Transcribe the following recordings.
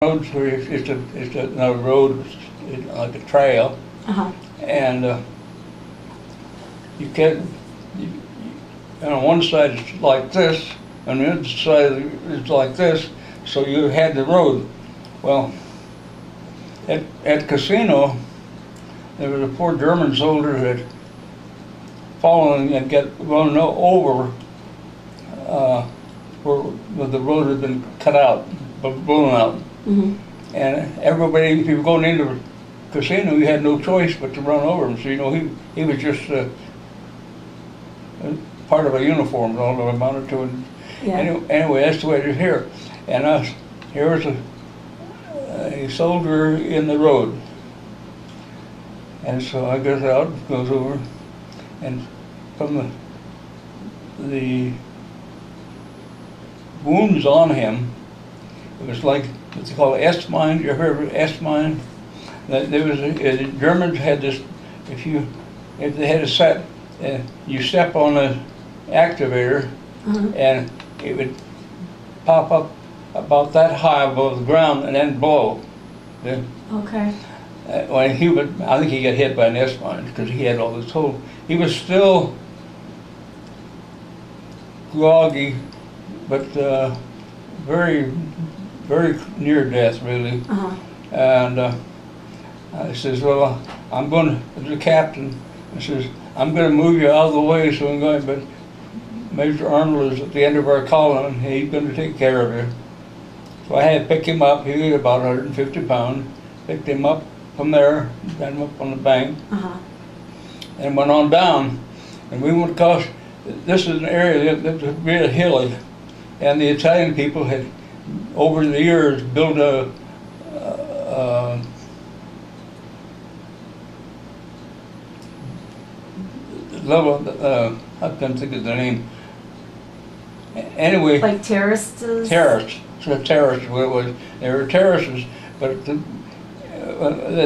roads where it's another road, it's like a trail, and you can't. And on one side it's like this, and the other side is like this. So you had the road. Well, at Cassino, there was a poor German soldier who had fallen and got run over where the road had been cut out, blown out. And everybody, if you were going into the Cassino, you had no choice but to run over him. So, you know, he was just part of a uniform, all that amounted to it. Yeah. Anyway, that's the way it is here. And here was a soldier in the road. And so I goes out, goes over, and from the wounds on him, it was like what's called S-mine. You ever heard of S-mine? There was the Germans had this. If they had a set, you step on the activator, and it would pop up about that high above the ground and then blow. Okay. When I think he got hit by an S-mine because he had all this whole. He was still groggy, but very, very near death, really. And I says, well, I'm going to, the captain, I says, I'm going to move you out of the way, so I'm going, but Major Arnold is at the end of our column, and he's going to take care of you. So I had to pick him up. He was about 150 pounds. Picked him up from there, got him up on the bank, and went on down. And we went across. This is an area that was really hilly, and the Italian people had, over the years, built a level. I can't think of the name. Anyway, like terraces. Terrace. So terrace. What it was. There were terraces, but that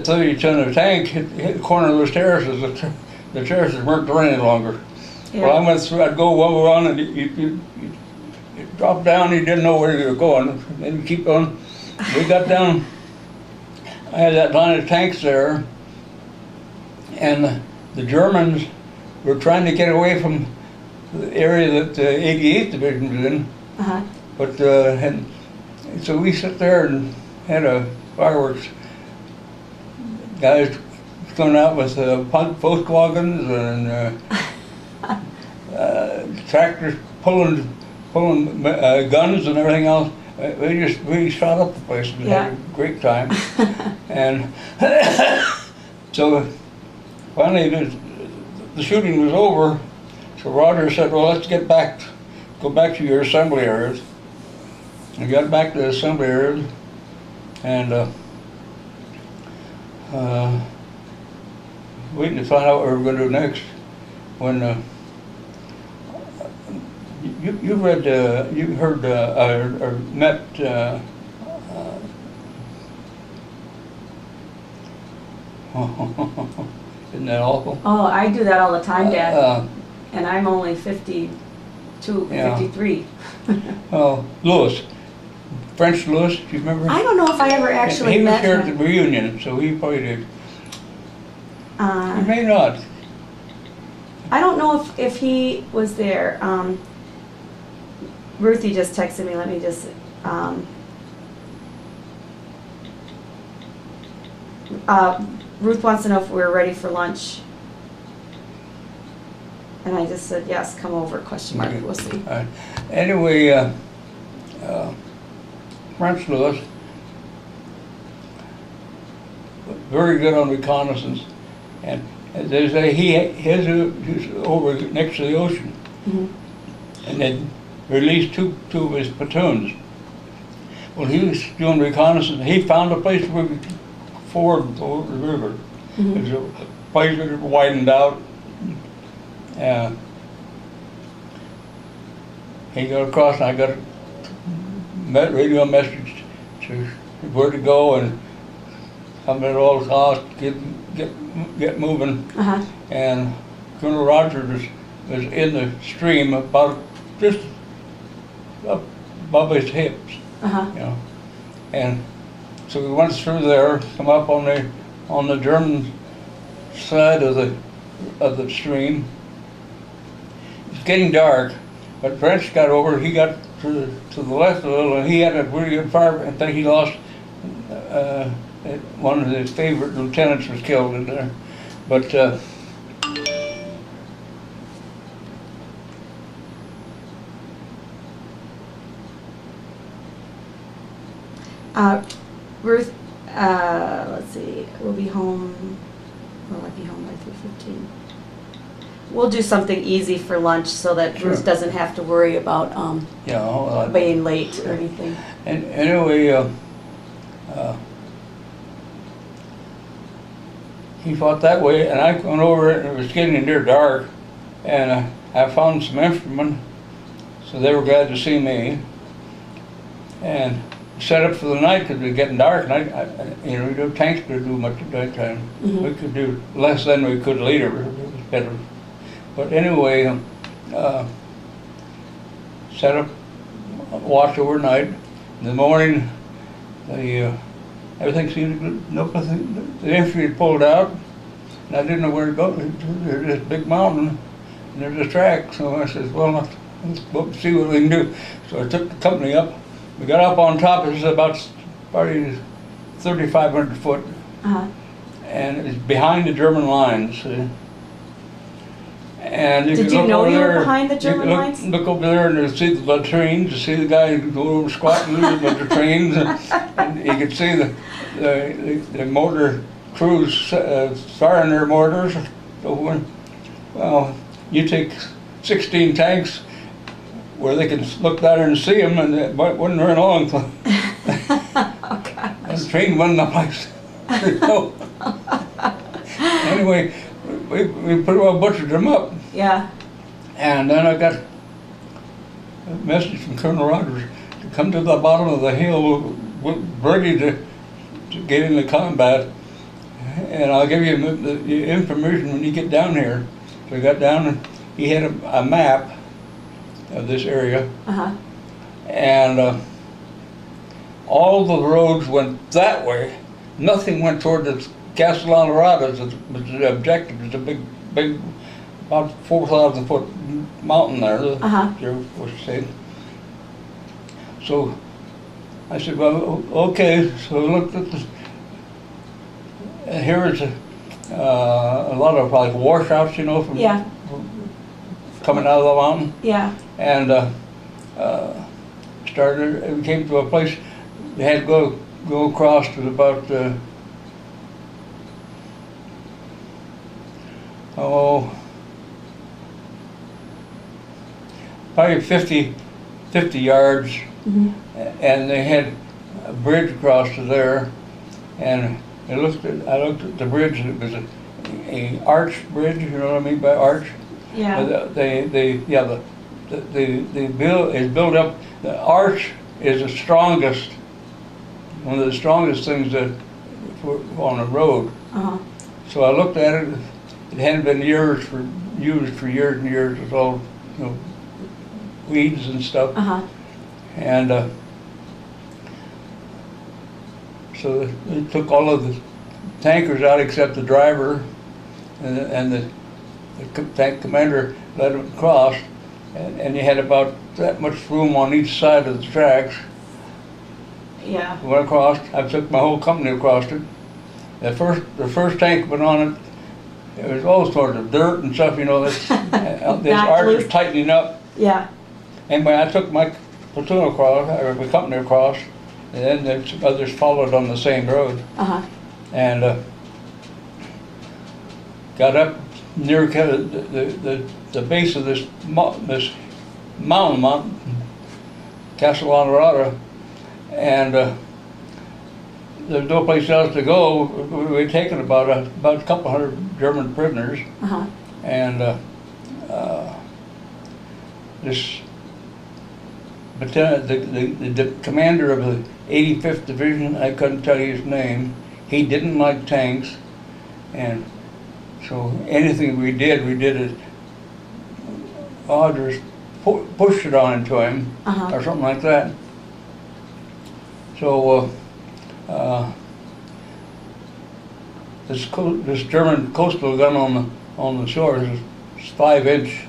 30-ton tank hit the corner of those terraces. The terraces weren't there any longer. Yeah. Well, I went through. I'd go one run, and you drop down. You didn't know where you were going. Then you keep on. We got down. I had that line of tanks there, and the Germans were trying to get away from the area that the 88th Division was in. But and so we sat there and had a fireworks. Guys coming out with Volkswagens and tractors pulling guns and everything else. We shot up the place and had a great time. And so finally the shooting was over. So Roger said, well, let's go back to your assembly areas. We got back to the assembly areas, and waiting to find out what we were going to do next. When you heard or met isn't that awful? Oh, I do that all the time, Dad. And I'm only 52, 53. Well, Louis. French Louis, do you remember? I don't know if I ever actually met him. He was here at the reunion, so he probably did. He may not. I don't know if he was there. Ruthie just texted me. Let me just. Ruth wants to know if we're ready for lunch. And I just said, yes, come over, question mark, we'll see. Anyway, French Louis, very good on reconnaissance, and there's he's over next to the ocean, and they released two of his platoons. Well, he was doing reconnaissance. He found a place where we could ford over the river. There's a place that widened out. He got across, and I got a radio message to where to go and come at all costs, get moving. And Colonel Rogers was in the stream about just up above his hips, you know, and So we went through there, come up on the German side of the stream. It's getting dark, but French got over. He got to the left a little, and he had a really good fire. In fact, he lost one of his favorite lieutenants was killed in there. But Ruth, let's see, we'll be home, well, I'll be home by 3:15. We'll do something easy for lunch so that Sure. Ruth doesn't have to worry about being late or anything. And anyway, he fought that way, and I went over it, and it was getting near dark, and I found some infantrymen, so they were glad to see me, and set up for the night because it was getting dark, and the tanks could do much at that time. Mhm. We could do less than we could later. It was better. But anyway, set up, watch overnight. In the morning, everything seemed good. Nothing. The infantry had pulled out, and I didn't know where to go. There's this big mountain, and there's a track. So I said, well, let's go see what we can do. So I took the company up. We got up on top. It was about probably 3,500 foot, and it's behind the German lines. And Did you know you were behind the German lines? Look over there and you see the latrines. You see the guy go over squatting in the latrines, and you could see the motor crews firing their mortars. So well, you take 16 tanks where they can look down there and see them, and it wouldn't run long. Oh, gosh. The train wasn't the place. Anyway, we pretty well butchered them up. Yeah. And then I got a message from Colonel Rogers to come to the bottom of the hill, ready to get into combat. And I'll give you the information when you get down here. So I got down, and he had a map of this area. And all the roads went that way. Nothing went toward the Cassino was the objective. It's a big, about 4,000 foot mountain there. So I said, well, okay. So I looked at this. Here is a lot of like washouts, from coming out of the mountain. Yeah. And we came to a place. They had to go across to about probably 50 yards, and they had a bridge across to there, and I looked at the bridge, and it was a arch bridge. You know what I mean by arch? Yeah. The bill is built up. The arch is the strongest, one of the strongest things that on a road. So I looked at it. It hadn't been used for years and years. It was all weeds and stuff. And so they took all of the tankers out except the driver, and the tank commander let them across, and you had about that much room on each side of the tracks. Yeah. Went across. I took my whole company across it. The first tank went on it. There was all sorts of dirt and stuff, this arch was tightening up. Yeah. Anyway, I took my platoon across, or my company across, and then the others followed on the same road. And got up near the base of this mountain, Cassino, and there's no place else to go. We had taken about a couple hundred German prisoners, and this lieutenant, the commander of the 85th Division, I couldn't tell you his name. He didn't like tanks, and so anything we did it. Rogers pushed it on into him, or something like that. So This German coastal gun on the shore is 5-inch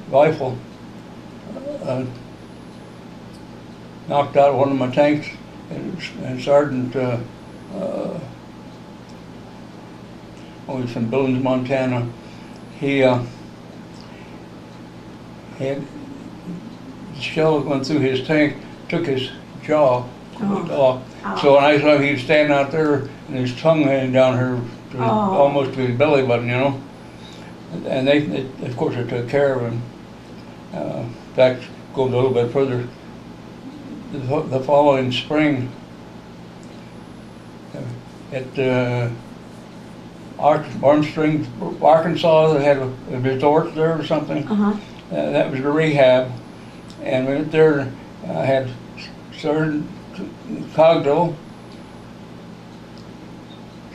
rifle. Knocked out one of my tanks, and Sergeant, he's from Billings, Montana. He had the shell went through his tank, took his jaw off. So when I saw he was standing out there and his tongue hanging down here almost to his belly button, you know. And they of course, they took care of him. In fact, go a little bit further. The following spring, at Armstrong, Arkansas, they had a resort there or something. That was the Rehab, and we went there. I had Sergeant Cogdill,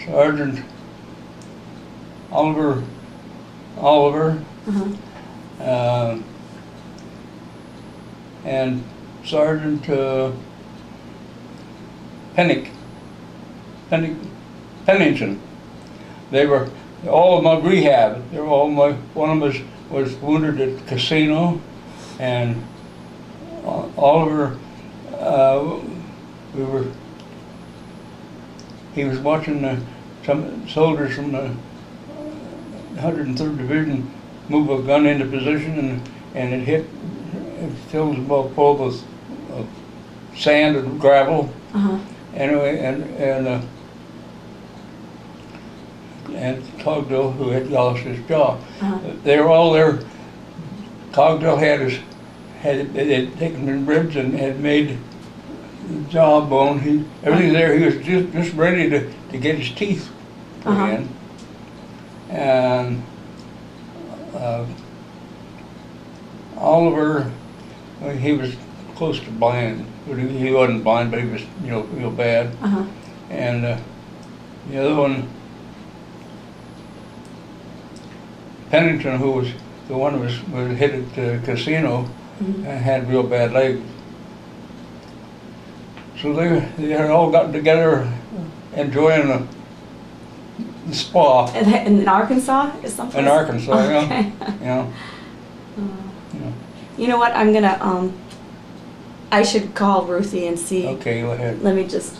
Sergeant Oliver, and Sergeant Pennington. They were all of my rehab. They were all my. One of them was wounded at Cassino, and Oliver. He was watching some soldiers from the 103rd Division move a gun into position, and it filled them all full of sand and gravel. Anyway, and Cogdill, who had lost his jaw, they were all there. Cogdill had taken the ribs and had made the jawbone. Everything there. He was just ready to get his teeth put in, and Oliver, he was close to blind, but he wasn't blind, but he was, real bad. And the other one, Pennington, who was the one who was hit at the Cassino, had real bad legs. So they had all gotten together, enjoying the spa. In Arkansas, is someplace? In Arkansas, okay. Yeah. You know what? I'm gonna. I should call Ruthie and see. Okay, go ahead. Let me just.